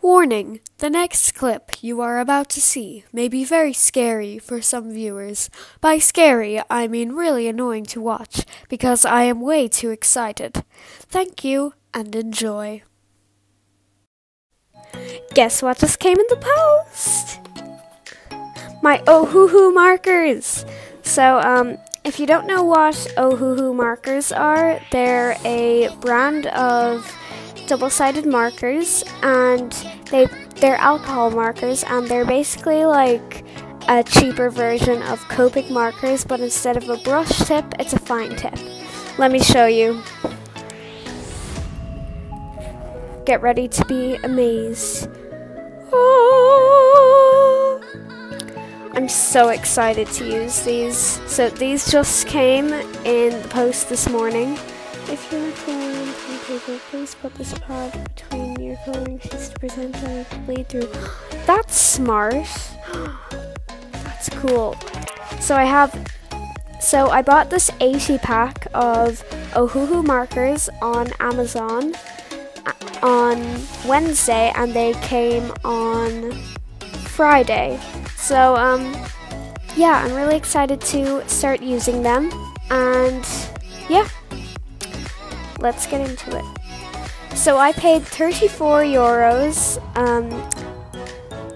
Warning! The next clip you are about to see may be very scary for some viewers. By scary, I mean really annoying to watch, because I am way too excited. Thank you, and enjoy. Guess what just came in the post? My Ohuhu markers! So, if you don't know what Ohuhu markers are, they're a brand of double-sided markers, and they're alcohol markers, and they're basically like a cheaper version of Copic markers, but instead of a brush tip, it's a fine tip. Let me show you. Get ready to be amazed. Oh, I'm so excited to use these. So these just came in the post this morning. If you're coloring on paper, please put this pad between your coloring sheets to present and bleed through. That's smart. That's cool. So I bought this 80 pack of Ohuhu markers on Amazon on Wednesday, and they came on Friday. So yeah, I'm really excited to start using them, and yeah. Let's get into it. So I paid €34,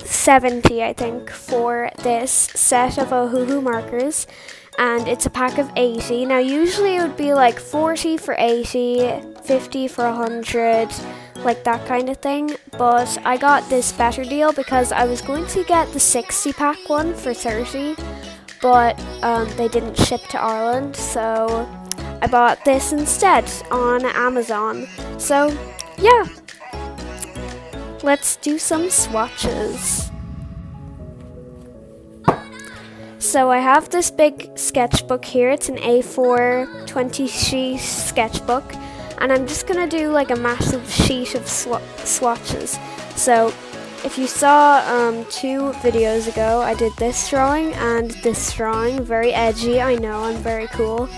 70 I think, for this set of Ohuhu markers, and it's a pack of 80. Now usually it would be like 40 for 80, 50 for 100, like that kind of thing, but I got this better deal because I was going to get the 60 pack one for 30, but they didn't ship to Ireland, so I bought this instead on Amazon. So yeah, let's do some swatches. So I have this big sketchbook here. It's an A4 20 sheet sketchbook, and I'm just gonna do like a massive sheet of swatches. So if you saw 2 videos ago, I did this drawing and this drawing. Very edgy, I know, I'm very cool.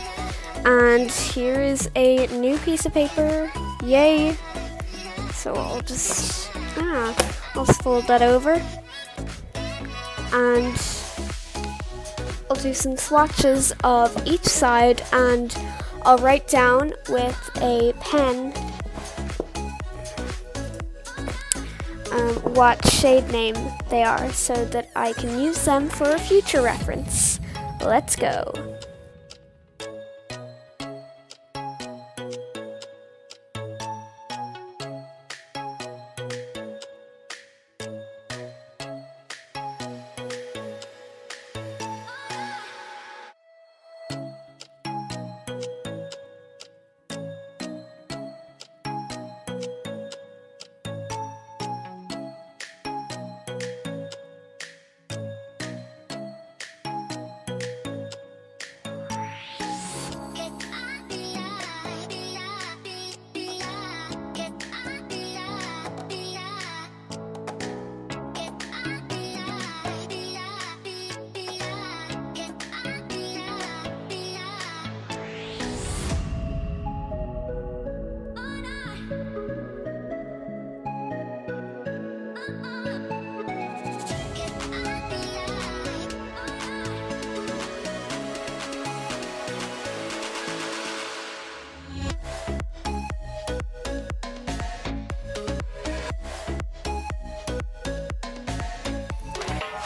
And here is a new piece of paper, yay! So I'll just fold that over, and I'll do some swatches of each side, and I'll write down with a pen what shade name they are, so that I can use them for a future reference. Let's go!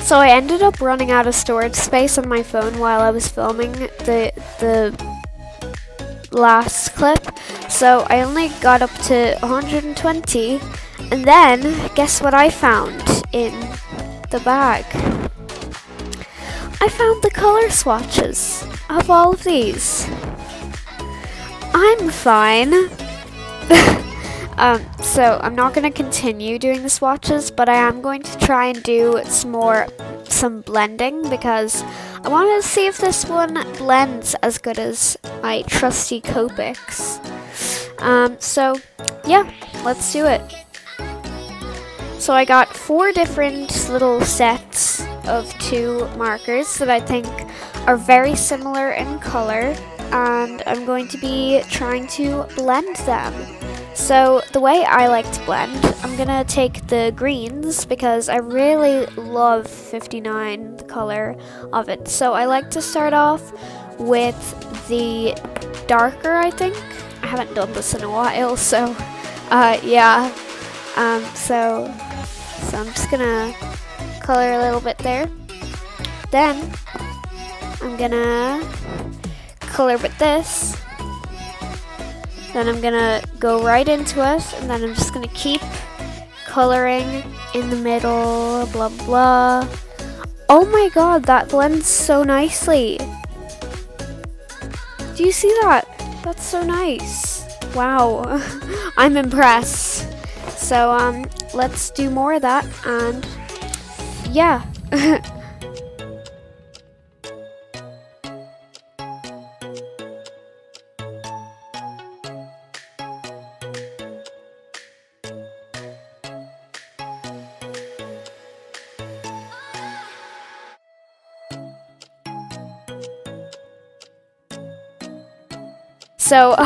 So I ended up running out of storage space on my phone while I was filming the last clip, so I only got up to 120, and then guess what I found in the bag? I found the color swatches of all of these. I'm fine. So I'm not going to continue doing the swatches, but I am going to try and do some blending, because I wanted to see if this one blends as good as my trusty Copics. So yeah, let's do it. So I got 4 different little sets of 2 markers that I think are very similar in color, and I'm going to be trying to blend them. So the way I like to blend, I'm gonna take the greens because I really love 59, the color of it. So I like to start off with the darker, I think. I haven't done this in a while, so yeah. So I'm just gonna color a little bit there. Then I'm gonna color with this. Then I'm gonna go right into it, and then I'm just gonna keep coloring in the middle, blah blah. Oh my god, that blends so nicely. Do you see that? That's so nice. Wow, I'm impressed. So let's do more of that, and yeah. So,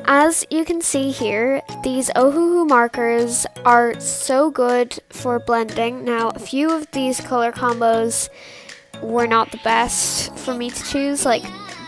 as you can see here, these Ohuhu markers are so good for blending. Now, a few of these color combos were not the best for me to choose. Like,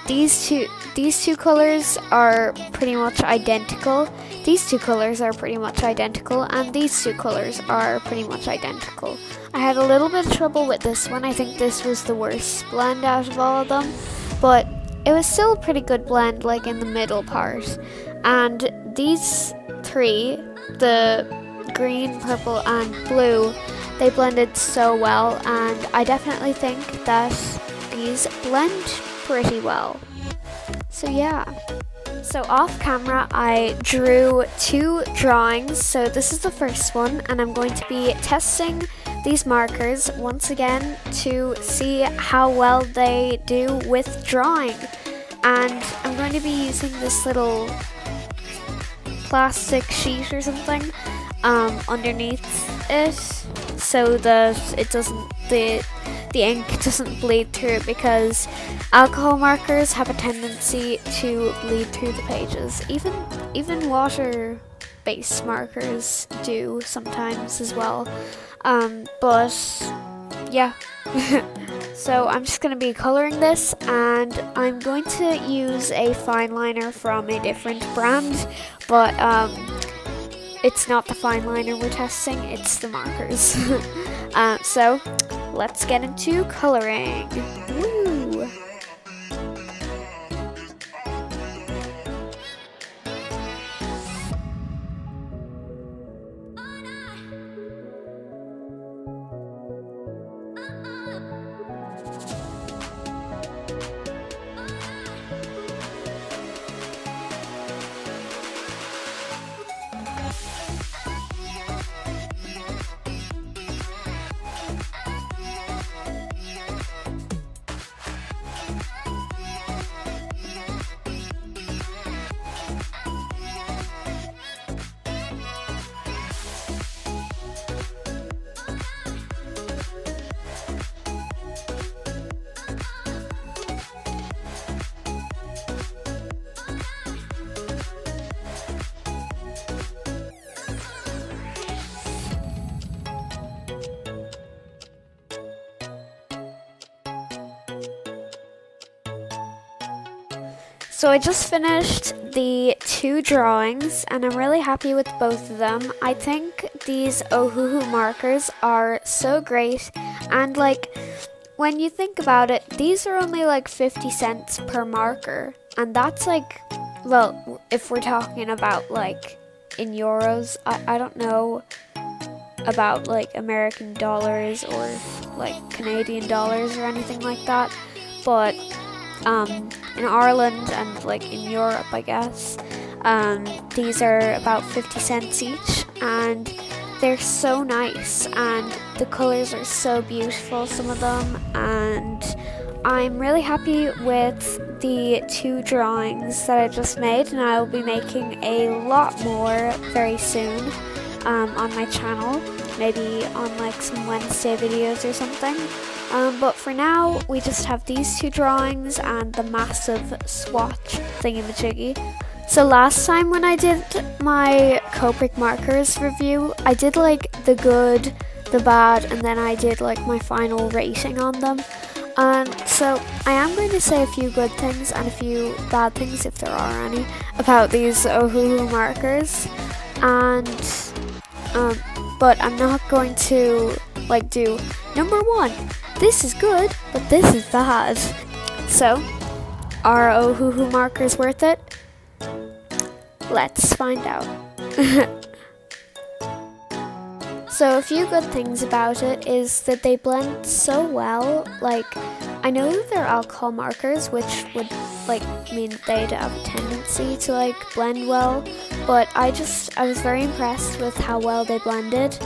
these two colors are pretty much identical. These two colors are pretty much identical, and these two colors are pretty much identical. I had a little bit of trouble with this one. I think this was the worst blend out of all of them, but it was still a pretty good blend, like in the middle part. And these three, the green, purple, and blue, they blended so well, and I definitely think that these blend pretty well. So yeah. So off camera, I drew 2 drawings. So this is the first one, and I'm going to be testing these markers once again to see how well they do with drawing. And I'm going to be using this little plastic sheet or something underneath it, so that it doesn't, the ink doesn't bleed through it, because alcohol markers have a tendency to bleed through the pages. Even water-based markers do sometimes as well. But yeah. So I'm just going to be coloring this, and I'm going to use a fine liner from a different brand, but it's not the fine liner we're testing, it's the markers. So let's get into coloring. Woo! So I just finished the 2 drawings, and I'm really happy with both of them. I think these Ohuhu markers are so great, and like, when you think about it, these are only like 50 cents per marker, and that's like, well, if we're talking about like in euros, I don't know about like American dollars or like Canadian dollars or anything like that, but in Ireland and like in Europe, I guess, these are about 50 cents each, and they're so nice, and the colors are so beautiful, some of them, and I'm really happy with the 2 drawings that I just made, and I'll be making a lot more very soon on my channel, maybe on like some Wednesday videos or something. But for now, we just have these 2 drawings and the massive swatch thingamajiggy. So last time when I did my Copic markers review, I did like the good, the bad, and then I did like my final rating on them. So I am going to say a few good things and a few bad things, if there are any, about these Ohuhu markers. And but I'm not going to like do number 1. This is good, but this is bad. So, are Ohuhu markers worth it? Let's find out. So a few good things about it is that they blend so well. Like, I know that they're alcohol markers, which would like mean they'd have a tendency to like blend well, but I was very impressed with how well they blended.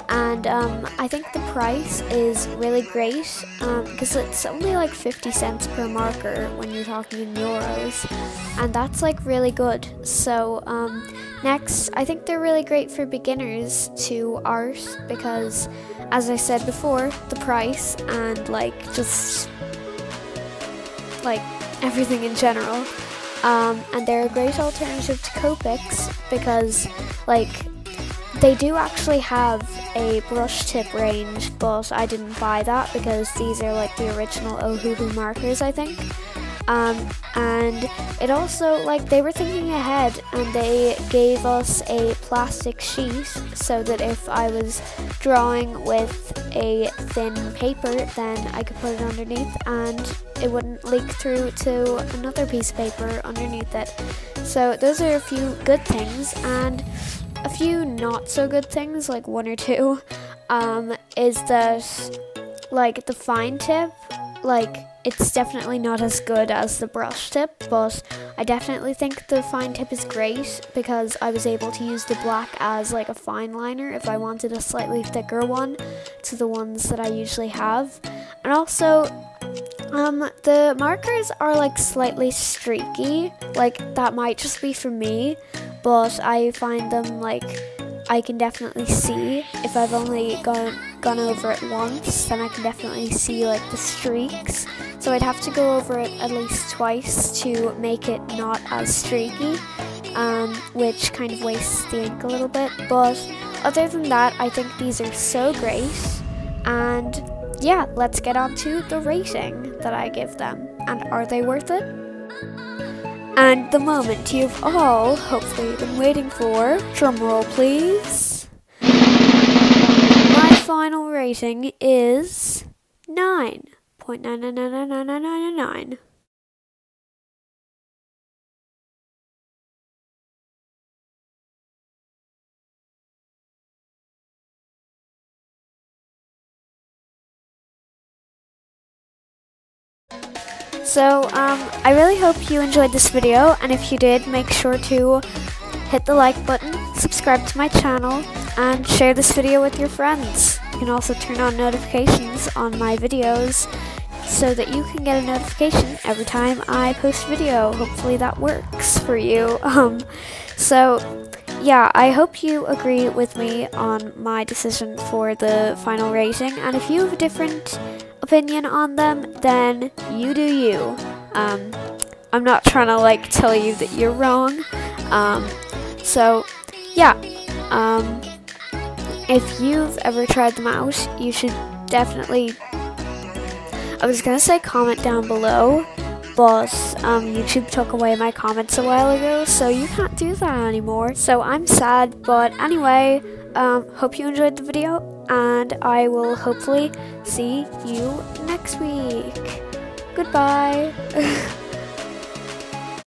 And I think the price is really great because it's only like 50 cents per marker when you're talking in euros, and that's like really good. So next, I think they're really great for beginners to art because, as I said before, the price and like just like everything in general. And they're a great alternative to Copics because like they do actually have a brush tip range, but I didn't buy that because these are like the original Ohuhu markers, I think. And it also, like, they were thinking ahead and they gave us a plastic sheet so that if I was drawing with a thin paper, then I could put it underneath and it wouldn't leak through to another piece of paper underneath it. So those are a few good things, and a few not so good things, like 1 or 2, is that like the fine tip, like it's definitely not as good as the brush tip, but I definitely think the fine tip is great because I was able to use the black as like a fine liner if I wanted a slightly thicker one to the ones that I usually have. And also the markers are like slightly streaky, like that might just be for me, but I find them like I can definitely see if I've only gone over it once, then I can definitely see like the streaks. So I'd have to go over it at least twice to make it not as streaky, which kind of wastes the ink a little bit. But other than that, I think these are so great. And yeah, let's get on to the rating that I give them. And are they worth it? And the moment you've all hopefully been waiting for, drumroll please. My final rating is 9.9999999. So, I really hope you enjoyed this video, and if you did, make sure to hit the like button, subscribe to my channel, and share this video with your friends. You can also turn on notifications on my videos so that you can get a notification every time I post a video. Hopefully that works for you. So, yeah, I hope you agree with me on my decision for the final rating, and if you have a different opinion on them, then you do you. I'm not trying to like tell you that you're wrong. So yeah, if you've ever tried them out, you should definitely, I was gonna say comment down below, but YouTube took away my comments a while ago, so you can't do that anymore. So I'm sad, but anyway, hope you enjoyed the video, and I will hopefully see you next week. Goodbye.